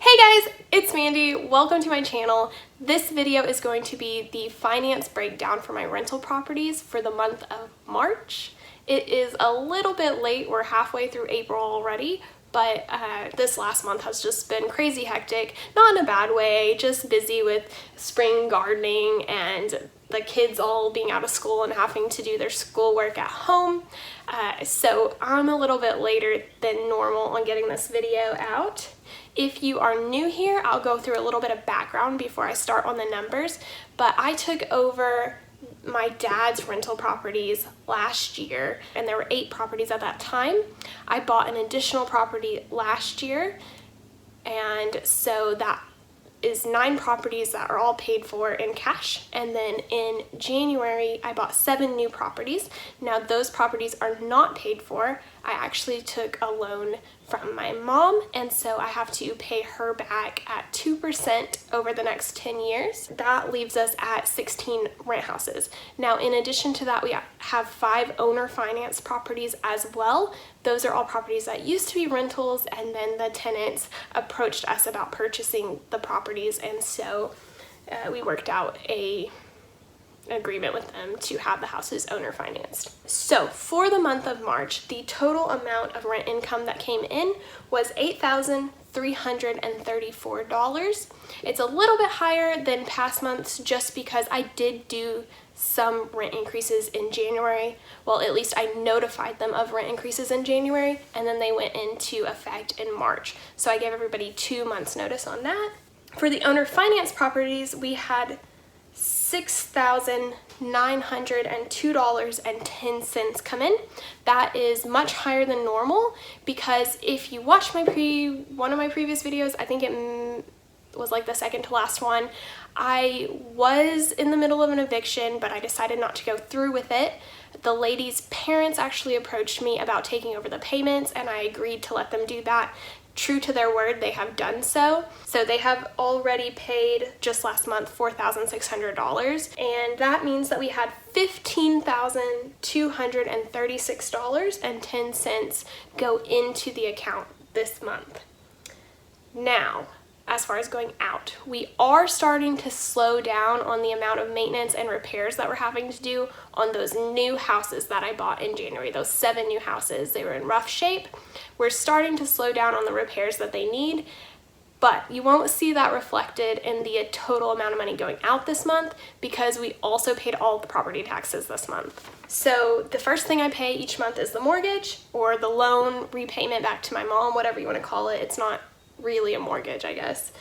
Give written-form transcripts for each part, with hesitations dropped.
Hey guys, it's Mandy. Welcome to my channel. This video is going to be the finance breakdown for my rental properties for the month of March. It is a little bit late. We're halfway through April already, but this last month has just been crazy hectic. Not in a bad way, just busy with spring gardening and the kids all being out of school and having to do their schoolwork at home. So I'm a little bit later than normal on getting this video out. If you are new here, I'll go through a little bit of background before I start on the numbers, but I took over my dad's rental properties last year, and there were 8 properties at that time. I bought an additional property last year, and so that is 9 properties that are all paid for in cash. And then in January, I bought 7 new properties. Now those properties are not paid for. I actually took a loan from my mom, and so I have to pay her back at 2% over the next 10 years. That leaves us at 16 rent houses. Now, in addition to that, we have 5 owner finance properties as well. Those are all properties that used to be rentals, and then the tenants approached us about purchasing the properties, and so we worked out an agreement with them to have the houses owner financed. So for the month of March, the total amount of rent income that came in was $8,334. It's a little bit higher than past months just because I did do some rent increases in January. Well, at least I notified them of rent increases in January, and then they went into effect in March. So I gave everybody 2 months notice on that. For the owner finance properties, we had $6,902.10 come in. That is much higher than normal because if you watch one of my previous videos, I think it was like the second to last one, I was in the middle of an eviction, but I decided not to go through with it. The lady's parents actually approached me about taking over the payments, and I agreed to let them do that. True to their word, they have done so. So they have already paid, just last month, $4,600. And that means that we had $15,236.10 go into the account this month. Now, as far as going out, we are starting to slow down on the amount of maintenance and repairs that we're having to do on those new houses that I bought in January, those 7 new houses. They were in rough shape. We're starting to slow down on the repairs that they need, but you won't see that reflected in the total amount of money going out this month because we also paid all the property taxes this month. So the first thing I pay each month is the mortgage or the loan repayment back to my mom, whatever you want to call it. It's not really a mortgage, I guess,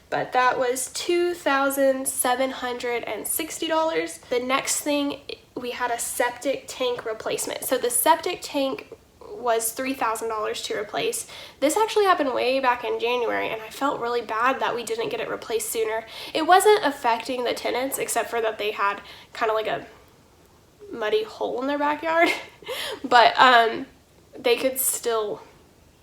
but that was $2,760. The next thing, we had a septic tank replacement. So the septic tank was $3,000 to replace. This actually happened way back in January, and I felt really bad that we didn't get it replaced sooner. It wasn't affecting the tenants except for that they had kind of like a muddy hole in their backyard, but they could still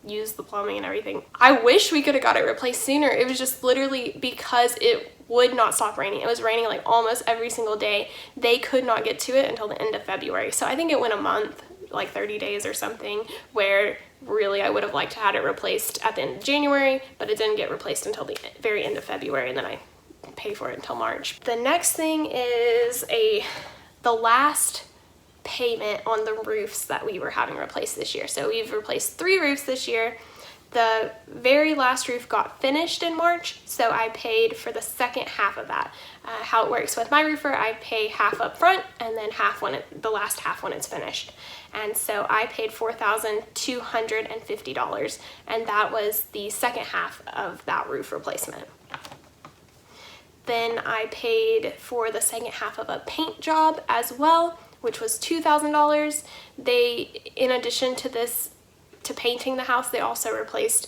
use the plumbing and everything. I wish we could have got it replaced sooner. It was just literally because it would not stop raining. It was raining like almost every single day. They could not get to it until the end of February. So I think it went a month, like 30 days or something, where really I would have liked to have it replaced at the end of January, but it didn't get replaced until the very end of February, and then I pay for it until March. The next thing is the last payment on the roofs that we were having replaced this year. So we've replaced 3 roofs this year. The very last roof got finished in March, so I paid for the second half of that. How it works with my roofer, I pay half up front and then the last half when it's finished. And so I paid $4,250, and that was the second half of that roof replacement. Then I paid for the second half of a paint job as well, which was $2,000. They, in addition to this, to painting the house, they also replaced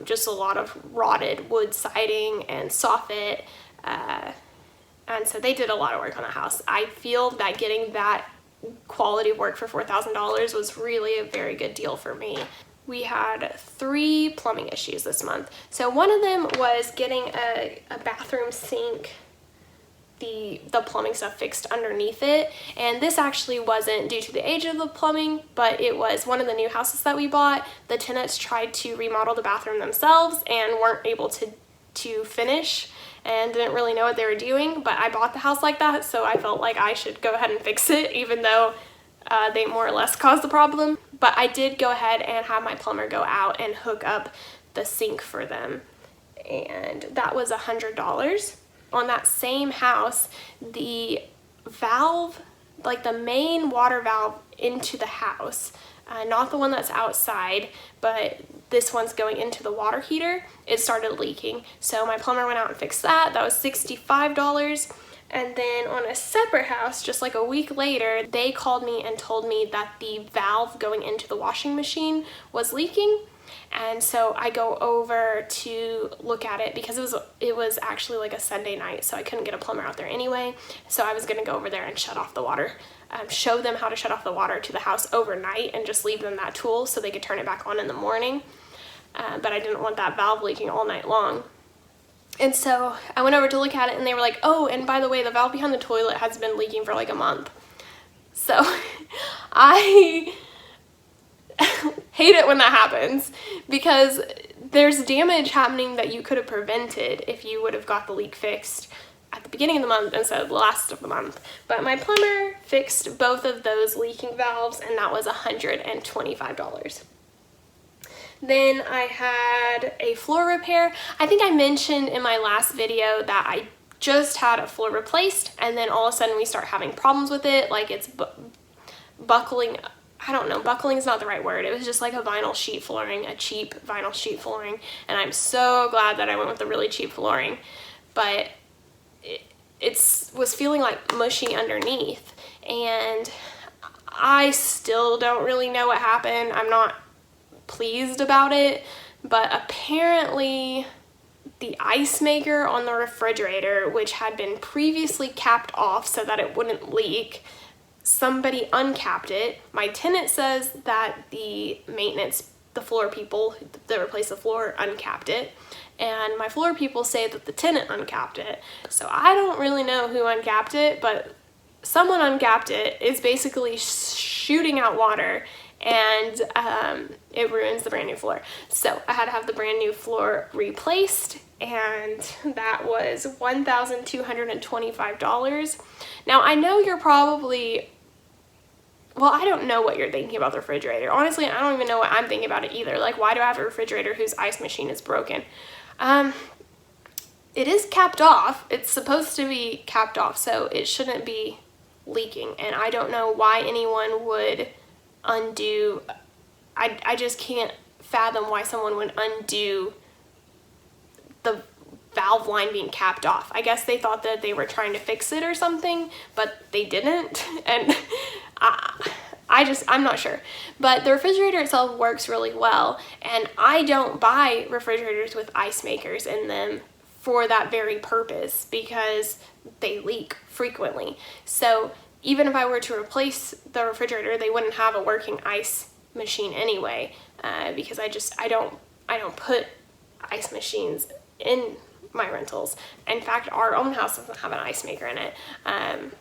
just a lot of rotted wood siding and soffit, and so they did a lot of work on the house. I feel that getting that quality work for $4,000 was really a very good deal for me. We had 3 plumbing issues this month. So one of them was getting a bathroom sink, the plumbing stuff fixed underneath it, and this actually wasn't due to the age of the plumbing, but it was one of the new houses that we bought. The tenants tried to remodel the bathroom themselves and weren't able to to finish and didn't really know what they were doing, but I bought the house like that, so I felt like I should go ahead and fix it, even though they more or less caused the problem. But I did go ahead and have my plumber go out and hook up the sink for them, and that was $100. On that same house, the valve, like the main water valve into the house, not the one that's outside, but this one's going into the water heater, it started leaking. So my plumber went out and fixed that. That was $65. And then on a separate house, just like a week later, they called me and told me that the valve going into the washing machine was leaking. And so I go over to look at it because it was actually like a Sunday night, so I couldn't get a plumber out there anyway. So I was gonna go over there and shut off the water, show them how to shut off the water to the house overnight and just leave them that tool so they could turn it back on in the morning. But I didn't want that valve leaking all night long. And so I went over to look at it and they were like, oh, and by the way, the valve behind the toilet has been leaking for like a month. So I hate it when that happens because there's damage happening that you could have prevented if you would have got the leak fixed at the beginning of the month instead of the last of the month. But my plumber fixed both of those leaking valves, and that was $125. Then I had a floor repair. I think I mentioned in my last video that I just had a floor replaced, and then all of a sudden we start having problems with it, like it's buckling. I don't know, buckling is not the right word. It was just like a vinyl sheet flooring, a cheap vinyl sheet flooring, and I'm so glad that I went with the really cheap flooring. But it was feeling like mushy underneath, and I still don't really know what happened. I'm not pleased about it, but apparently the ice maker on the refrigerator, which had been previously capped off so that it wouldn't leak, somebody uncapped it. My tenant says that the maintenance, the floor people that replaced the floor, uncapped it, and my floor people say that the tenant uncapped it. So I don't really know who uncapped it, but someone uncapped it. It's basically shooting out water, and it ruins the brand new floor. So I had to have the brand new floor replaced, and that was $1,225. Now I know you're probably, well, I don't know what you're thinking about the refrigerator. Honestly, I don't even know what I'm thinking about it either. Like, why do I have a refrigerator whose ice machine is broken? It is capped off. It's supposed to be capped off, so it shouldn't be leaking. And I don't know why anyone would undo, I just can't fathom why someone would undo the valve line being capped off. I guess they thought that they were trying to fix it or something, but they didn't. And I'm not sure. But the refrigerator itself works really well, and I don't buy refrigerators with ice makers in them for that very purpose because they leak frequently. So even if I were to replace the refrigerator, they wouldn't have a working ice machine anyway, because I don't put ice machines in my rentals. In fact, our own house doesn't have an ice maker in it.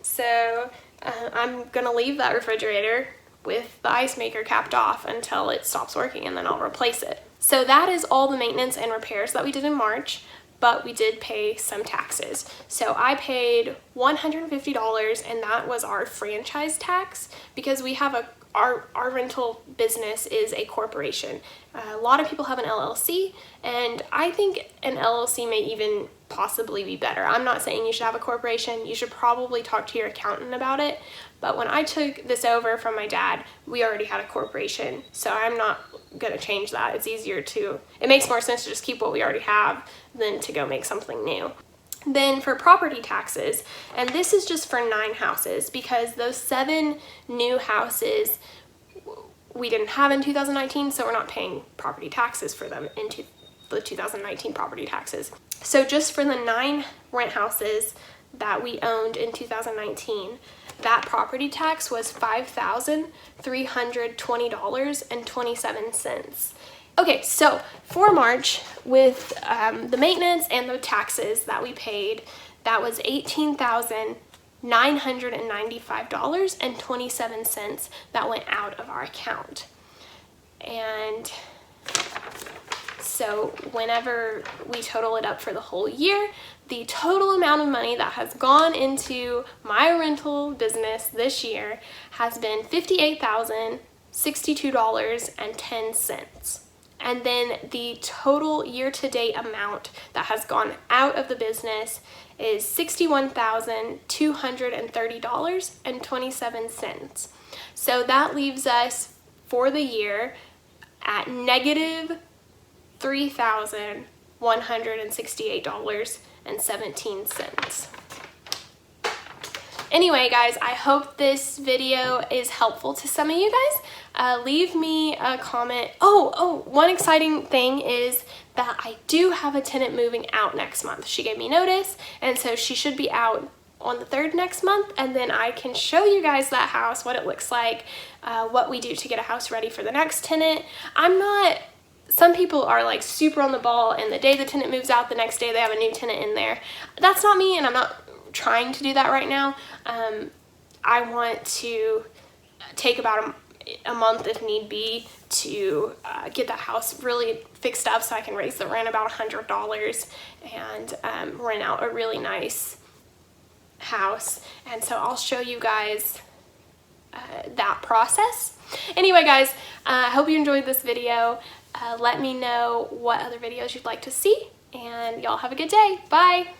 So I'm gonna leave that refrigerator with the ice maker capped off until it stops working, and then I'll replace it. So that is all the maintenance and repairs that we did in March, but we did pay some taxes. So I paid $150, and that was our franchise tax, because we have our rental business is a corporation. A lot of people have an LLC, and I think an LLC may even possibly be better. I'm not saying you should have a corporation. You should probably talk to your accountant about it. But when I took this over from my dad, we already had a corporation, so I'm not gonna change that. It's easier to, it makes more sense to just keep what we already have than to go make something new. Then for property taxes, and this is just for 9 houses, because those 7 new houses we didn't have in 2019, so we're not paying property taxes for them into the 2019 property taxes. So just for the 9 rent houses that we owned in 2019, that property tax was $5,320.27. Okay, so for March, with the maintenance and the taxes that we paid, that was $18,995.27 that went out of our account. And So whenever we total it up for the whole year, the total amount of money that has gone into my rental business this year has been $58,062.10. And then the total year-to-date amount that has gone out of the business is $61,230.27. So that leaves us for the year at negative $3,168.17. Anyway, guys, I hope this video is helpful to some of you guys. Leave me a comment. One exciting thing is that I do have a tenant moving out next month. She gave me notice, and so she should be out on the 3rd next month, and then I can show you guys that house, what it looks like, what we do to get a house ready for the next tenant. Some people are like super on the ball, and the day the tenant moves out, the next day they have a new tenant in there. That's not me, and I'm not trying to do that right now. I want to take about a month if need be to get that house really fixed up so I can raise the rent about $100 and rent out a really nice house. And so I'll show you guys that process. Anyway, guys, I hope you enjoyed this video. Let me know what other videos you'd like to see, and y'all have a good day. Bye!